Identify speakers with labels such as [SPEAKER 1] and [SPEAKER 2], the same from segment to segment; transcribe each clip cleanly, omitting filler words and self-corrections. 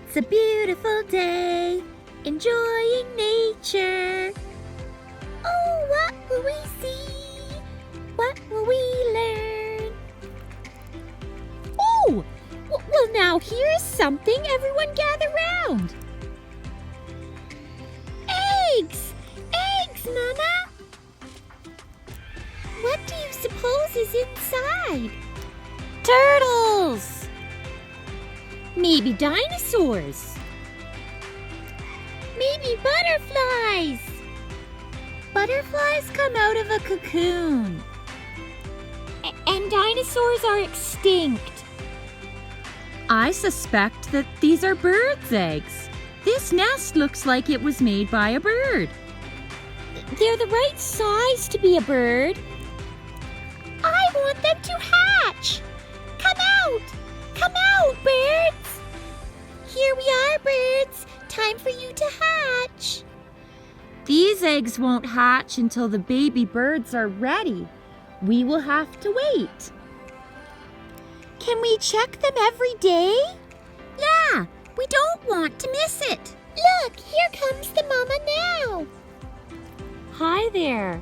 [SPEAKER 1] It's a beautiful day, enjoying nature. Oh, what will we see? What will we learn? Oh, well now here's something. Everyone gather round. Eggs! Eggs, Mama! What do you suppose is inside? Turtles! Maybe dinosaurs. Maybe butterflies. Butterflies come out of a cocoon. And dinosaurs are extinct.
[SPEAKER 2] I suspect that these are birds' eggs. This nest looks like it was made by a bird.
[SPEAKER 1] They're the right size to be a bird. I want them to hatch. Come out! Come out, birds! Here we are, birds. Time for you to hatch.
[SPEAKER 2] These eggs won't hatch until the baby birds are ready. We will have to wait.
[SPEAKER 1] Can we check them every day? Yeah, we don't want to miss it. Look, here comes the mama now.
[SPEAKER 2] Hi there.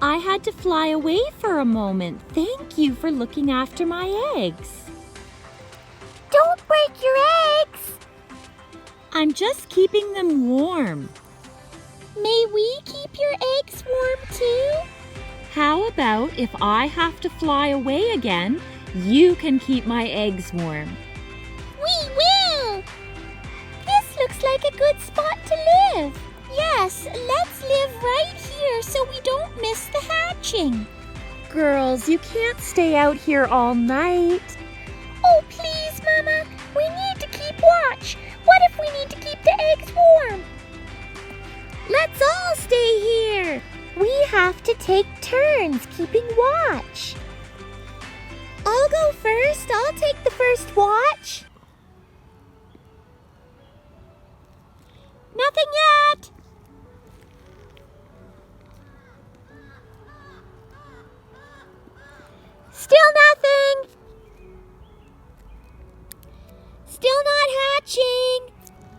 [SPEAKER 2] I had to fly away for a moment. Thank you for looking after my eggs.
[SPEAKER 1] Don't break your eggs.
[SPEAKER 2] I'm just keeping them warm.
[SPEAKER 1] May we keep your eggs warm too?
[SPEAKER 2] How about if I have to fly away again, you can keep my eggs warm?
[SPEAKER 1] We will! This looks like a good spot to live. Yes, let's live right here so we don't miss the hatching.
[SPEAKER 2] Girls, you can't stay out here all night.
[SPEAKER 1] Oh, please, Mama. We need to keep watch. What if we need to keep the eggs warm? Let's all stay here. We have to take turns keeping watch. I'll go first. I'll take the first watch. Nothing yet. Still nothing. Still not hatching.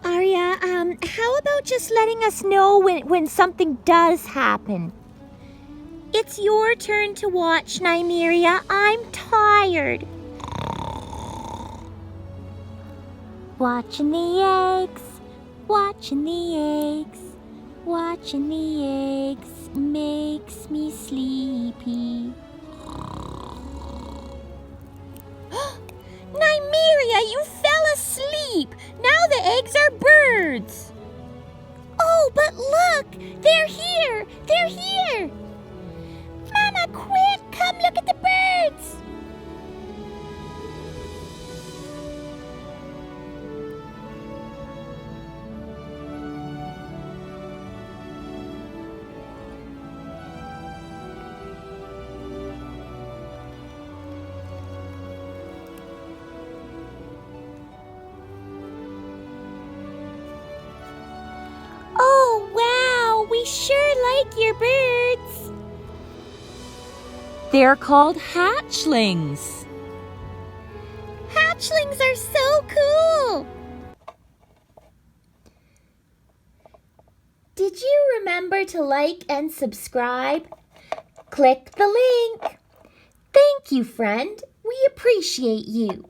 [SPEAKER 1] Arya, how about just letting us know when something does happen? It's your turn to watch, Nymeria. I'm tired. Watching the eggs, watching the eggs, watching the eggs makes me sleepy. Nymeria, you fell asleep. Now the eggs are birds. Oh, but look, they're here. They're here. Mama, quick, come look at the birds. Oh, wow, we sure like your birds.
[SPEAKER 2] They're called hatchlings.
[SPEAKER 1] Hatchlings are so cool. Did you remember to like and subscribe? Click the link. Thank you, friend. We appreciate you.